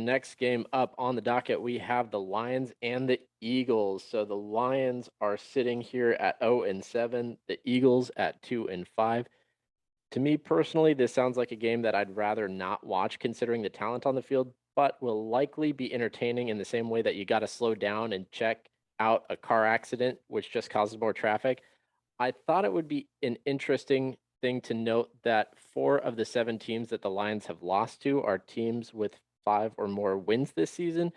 next game up on the docket, we have the Lions and the Eagles. So the Lions are sitting here at 0-7, the Eagles at 2-5. To me personally, this sounds like a game that I'd rather not watch considering the talent on the field, but will likely be entertaining in the same way that you got to slow down and check out a car accident, which just causes more traffic. I thought it would be an interesting thing to note that 4 of the 7 teams that the Lions have lost to are teams with 5 or more wins this season.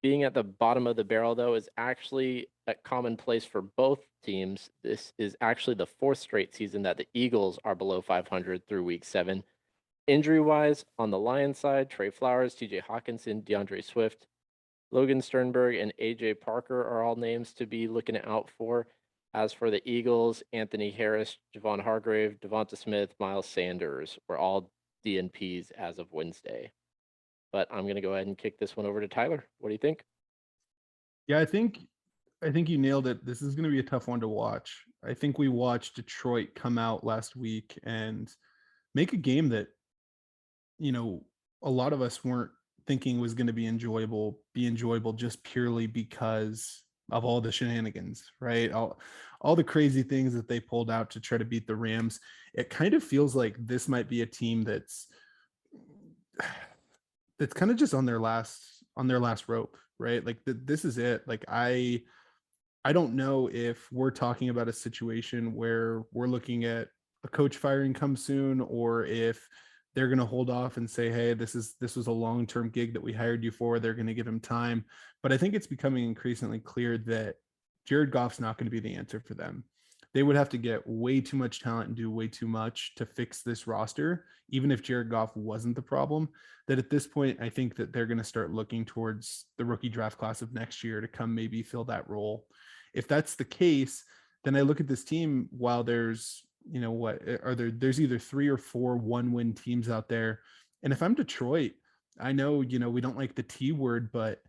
Being at the bottom of the barrel, though, is actually a commonplace for both teams. This is actually the 4th straight season that the Eagles are below 500 through week 7. Injury wise, on the Lions side, Trey Flowers, TJ Hawkinson, DeAndre Swift, Logan Sternberg, and AJ Parker are all names to be looking out for. As for the Eagles, Anthony Harris, Javon Hargrave, Devonta Smith, Miles Sanders were all DNPs as of Wednesday. But I'm going to go ahead and kick this one over to Tyler. What do you think? Yeah, I think you nailed it. This is going to be a tough one to watch. I think we watched Detroit come out last week and make a game that, a lot of us weren't thinking was going to be enjoyable just purely because of all the shenanigans, right? All the crazy things that they pulled out to try to beat the Rams. It kind of feels like this might be a team that's kind of just on their last rope, right? Like this is it. Like I don't know if we're talking about a situation where we're looking at a coach firing come soon, or if they're going to hold off and say, hey, this was a long-term gig that we hired you for. They're going to give him time. But I think it's becoming increasingly clear that Jared Goff's not going to be the answer for them. They would have to get way too much talent and do way too much to fix this roster, even if Jared Goff wasn't the problem. That at this point, I think that they're going to start looking towards the rookie draft class of next year to come maybe fill that role. If that's the case, then I look at this team, while there's, there's either 3 or 4 1-win teams out there. And if I'm Detroit, I know, we don't like the T word, but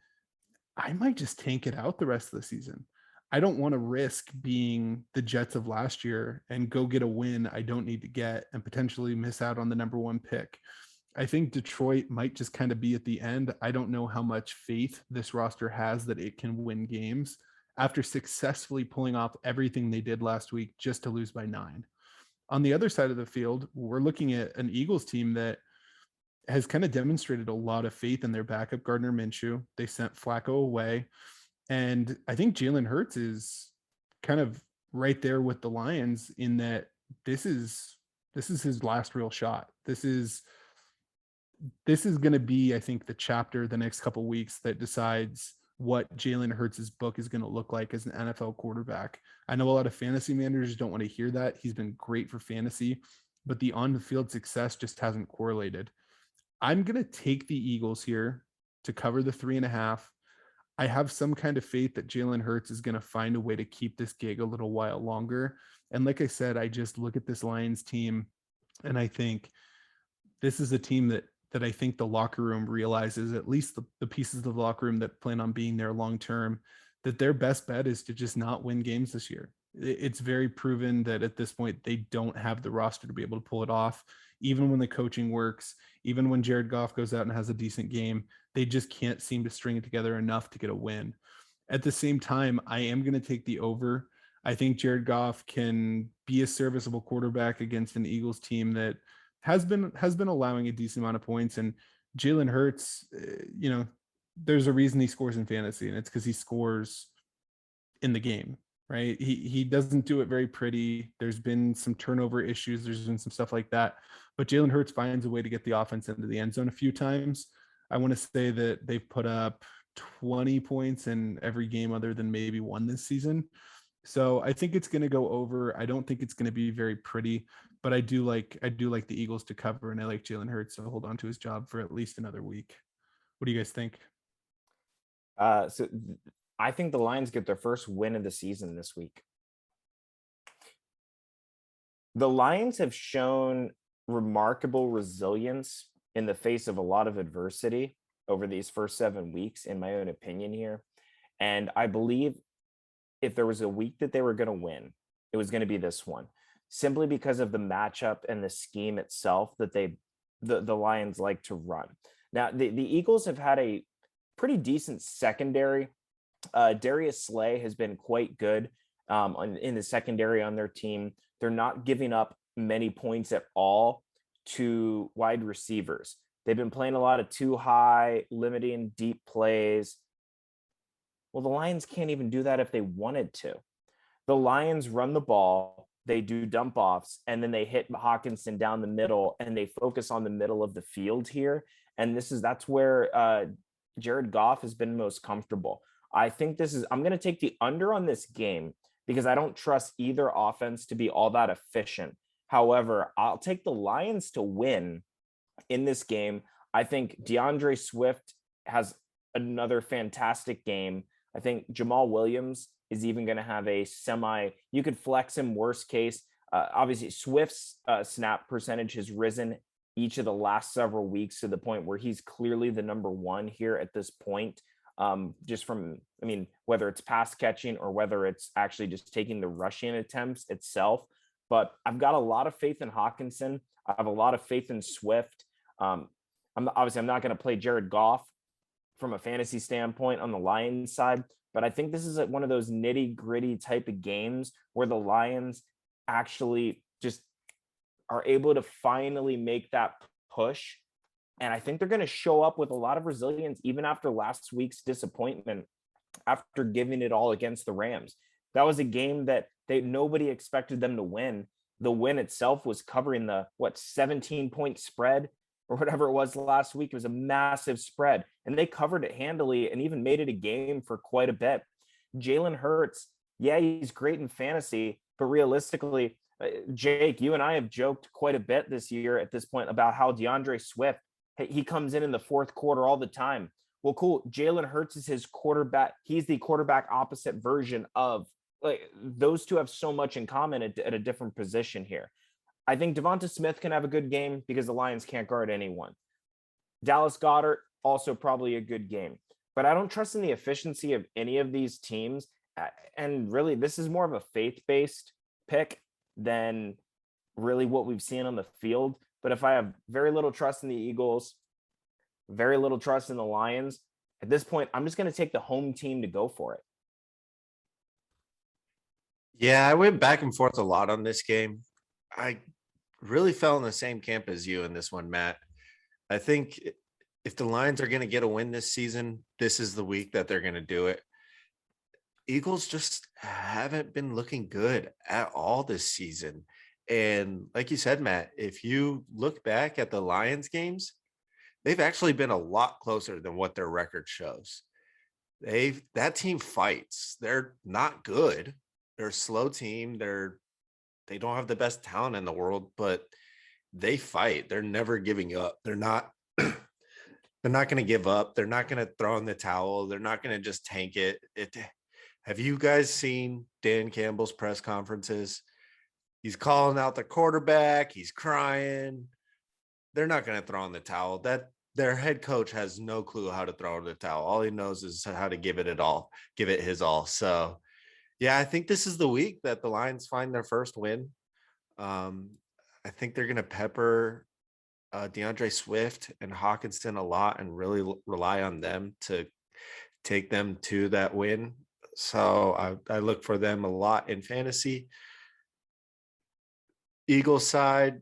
I might just tank it out the rest of the season. I don't want to risk being the Jets of last year and go get a win I don't need to get and potentially miss out on the number 1 pick. I think Detroit might just kind of be at the end. I don't know how much faith this roster has that it can win games after successfully pulling off everything they did last week just to lose by 9. On the other side of the field, we're looking at an Eagles team that has kind of demonstrated a lot of faith in their backup, Gardner Minshew. They sent Flacco away. And I think Jalen Hurts is kind of right there with the Lions in that this is his last real shot. This is going to be, I think, the chapter the next couple of weeks that decides what Jalen Hurts' book is going to look like as an NFL quarterback. I know a lot of fantasy managers don't want to hear that. He's been great for fantasy, but the on-the-field success just hasn't correlated. I'm going to take the Eagles here to cover the 3.5. I have some kind of faith that Jalen Hurts is going to find a way to keep this gig a little while longer. And like I said, I just look at this Lions team and I think this is a team that I think the locker room realizes, at least the pieces of the locker room that plan on being there long-term, that their best bet is to just not win games this year. It's very proven that at this point, they don't have the roster to be able to pull it off. Even when the coaching works, even when Jared Goff goes out and has a decent game, they just can't seem to string it together enough to get a win. At the same time, I am going to take the over. I think Jared Goff can be a serviceable quarterback against an Eagles team that has been allowing a decent amount of points. And Jalen Hurts, there's a reason he scores in fantasy, and it's because he scores in the game, right? He doesn't do it very pretty. There's been some turnover issues. There's been some stuff like that. But Jalen Hurts finds a way to get the offense into the end zone a few times. I want to say that they've put up 20 points in every game other than maybe one this season. So I think it's going to go over. I don't think it's going to be very pretty, but I do like the Eagles to cover, and I like Jalen Hurts to hold on to his job for at least another week. What do you guys think? So I think the Lions get their first win of the season this week. The Lions have shown remarkable resilience in the face of a lot of adversity over these first 7 weeks, in my own opinion here. And I believe if there was a week that they were going to win, it was going to be this one, simply because of the matchup and the scheme itself that the Lions like to run. Now, the Eagles have had a pretty decent secondary. Darius Slay has been quite good in the secondary on their team. They're not giving up many points at all to wide receivers. They've been playing a lot of too high, limiting deep plays. Well, the Lions can't even do that if they wanted to. The Lions run the ball, they do dump offs, and then they hit Hawkinson down the middle, and they focus on the middle of the field here. And that's where Jared Goff has been most comfortable. I think I'm going to take the under on this game because I don't trust either offense to be all that efficient. However, I'll take the Lions to win in this game. I think DeAndre Swift has another fantastic game. I think Jamal Williams is even going to have you could flex him worst case. Obviously, Swift's snap percentage has risen each of the last several weeks to the point where he's clearly the number one here at this point. Whether it's pass catching or whether it's actually just taking the rushing attempts itself. But I've got a lot of faith in Hawkinson. I have a lot of faith in Swift. I'm not going to play Jared Goff from a fantasy standpoint on the Lions side, but I think this is one of those nitty gritty type of games where the Lions actually just are able to finally make that push. And I think they're going to show up with a lot of resilience, even after last week's disappointment, after giving it all against the Rams. That was a game that nobody expected them to win. The win itself was covering the 17-point spread or whatever it was last week. It was a massive spread, and they covered it handily and even made it a game for quite a bit. Jalen Hurts, yeah, he's great in fantasy, but realistically, Jake, you and I have joked quite a bit this year at this point about how DeAndre Swift, he comes in the fourth quarter all the time. Well, cool. Jalen Hurts is his quarterback. He's the quarterback opposite version of, those two have so much in common at a different position here. I think Devonta Smith can have a good game because the Lions can't guard anyone. Dallas Goedert, also probably a good game. But I don't trust in the efficiency of any of these teams. And really, this is more of a faith-based pick than really what we've seen on the field. But if I have very little trust in the Eagles, very little trust in the Lions, at this point, I'm just going to take the home team to go for it. Yeah, I went back and forth a lot on this game. I really fell in the same camp as you in this one, Matt. I think if the Lions are going to get a win this season, this is the week that they're going to do it. Eagles just haven't been looking good at all this season. And like you said, Matt, if you look back at the Lions games, they've actually been a lot closer than what their record shows. That team fights. They're not good. They're a slow team. They don't have the best talent in the world, but they fight. They're never giving up. They're not going to give up. They're not going to throw in the towel. They're not going to just tank it. Have you guys seen Dan Campbell's press conferences? He's calling out the quarterback. He's crying. They're not going to throw in the towel. Their head coach has no clue how to throw in the towel. All he knows is how to give it his all. So, yeah, I think this is the week that the Lions find their first win. I think they're going to pepper DeAndre Swift and Hawkinson a lot and really rely on them to take them to that win. So I look for them a lot in fantasy. Eagles side,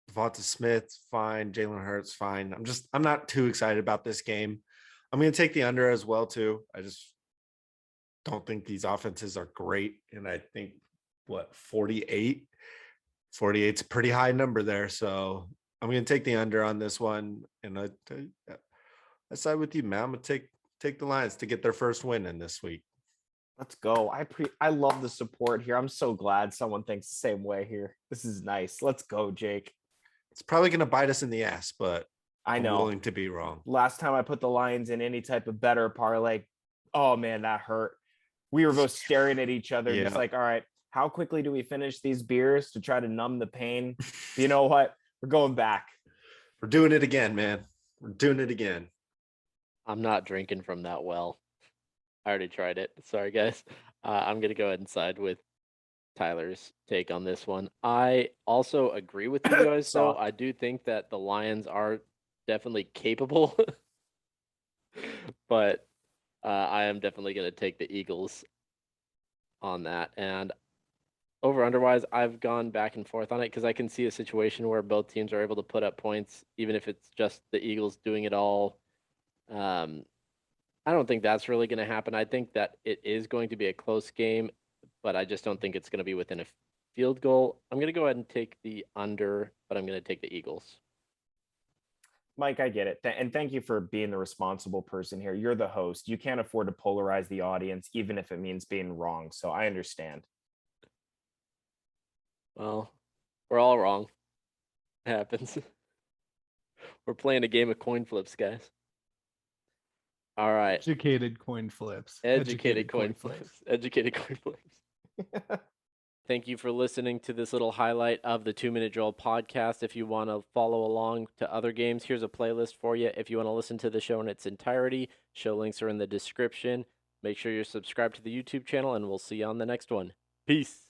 Devonta Smith, fine. Jalen Hurts, fine. I'm not too excited about this game. I'm going to take the under as well, too. I just don't think these offenses are great. And I think, 48? 48's a pretty high number there. So I'm going to take the under on this one. And I side with you, man. I'm going to take the Lions to get their first win in this week. Let's go. I love the support here. I'm so glad someone thinks the same way here. This is nice. Let's go, Jake. It's probably going to bite us in the ass, but I'm willing to be wrong. Last time I put the Lions in any type of better parlay, oh man, that hurt. We were both staring at each other, just like, all right, how quickly do we finish these beers to try to numb the pain? But you know what? We're going back. We're doing it again, man. We're doing it again. I'm not drinking from that well. I already tried it. Sorry, guys. I'm going to go ahead and side with Tyler's take on this one. I also agree with you guys, though. I do think that the Lions are definitely capable. But I am definitely going to take the Eagles on that. And over-underwise, I've gone back and forth on it because I can see a situation where both teams are able to put up points, even if it's just the Eagles doing it all. I don't think that's really going to happen. I think that it is going to be a close game, but I just don't think it's going to be within a field goal. I'm going to go ahead and take the under, but I'm going to take the Eagles. Mike, I get it. And thank you for being the responsible person here. You're the host. You can't afford to polarize the audience, even if it means being wrong. So I understand. Well, we're all wrong. It happens. We're playing a game of coin flips, guys. All right. Educated coin flips. Educated coin flips. Educated coin flips. Thank you for listening to this little highlight of the 2-Minute Drill podcast. If you want to follow along to other games, here's a playlist for you. If you want to listen to the show in its entirety, show links are in the description. Make sure you're subscribed to the YouTube channel, and we'll see you on the next one. Peace.